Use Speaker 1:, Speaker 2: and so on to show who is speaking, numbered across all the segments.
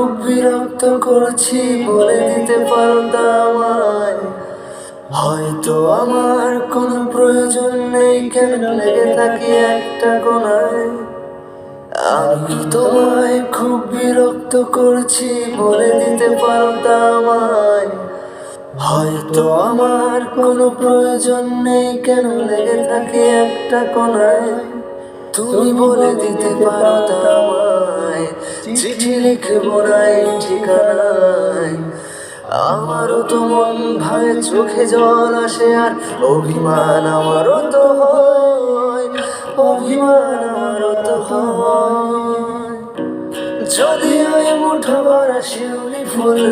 Speaker 1: খুব বিরক্ত করছি, বলে দিতে পারতা আমায়। হয়তো আমার কোনো প্রয়োজন নেই, কেন লেগে থাকি একটা কোণায়। আমি কি তোমায় খুব বিরক্ত করছি, বলে দিতে পারতা আমায়। হয়তো আমার কোনো প্রয়োজন নেই, কেন লেগে থাকি একটা কোণায়। তুমি বলে দিতে পারতা আমায়, চিঠি লিখবো না এই ঠিকানায়। আমারও তো মন ভাঙে, চোখে জল আসে, আর অভিমান আমারও তো হয়, অভিমান আমারও তো হয়। যদি ওই মুঠো ভরা শিউলি ফুল,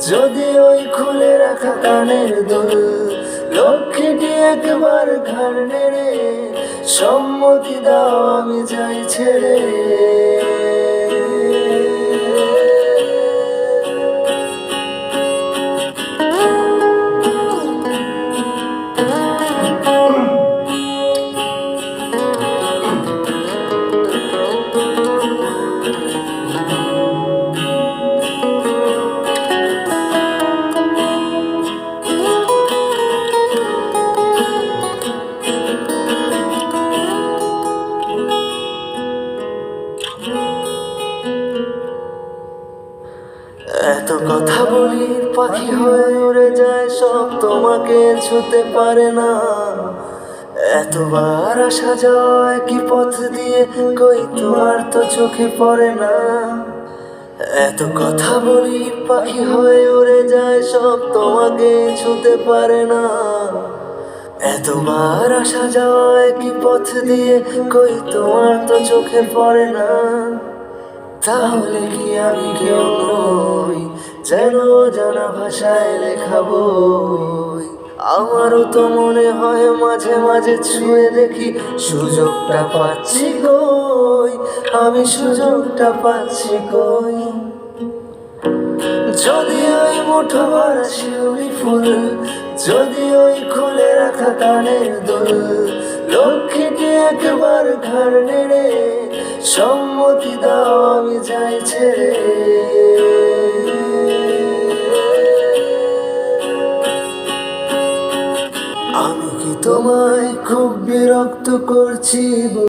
Speaker 1: যদি ওই খুলে রাখা কানের দুল, লক্ষ্মীটি একবার ঘাড় নেড়ে সম্মতি দাও আমি যাই ছেড়ে। এত কথা বলি, পাখি হয়ে উড়ে যায় সব, তোমাকে ছুতে পারে না। এতবার আসা যায় কি পথ দিয়ে, কই তোমার তো চোখে পড়ে না। এত কথা বলি, পাখি হয়ে উড়ে যায় সব, তোমাকে ছুতে পারে না। এতবার আসা যায় কি পথ দিয়ে, কই তোমার তো চোখে পড়ে না। তাহলে কি আমি কেউ নই, যেন জানা ভাষায় লেখা বই? আমারও তো মনে হয় মাঝে মাঝে ছুঁয়ে দেখি, সুযোগটা পাচ্ছি কই, আমি সুযোগটা পাচ্ছি কই। যদি ওই মুঠো ভরা শিউলি ফুল, যদি ওই খুলে রাখা কানের দুল, লক্ষ্মীটি একবার ঘাড় নেড়ে সম্মতি দাও আমি যাই ছেড়ে। আমি কি তোমায় খুব বিরক্ত করছি?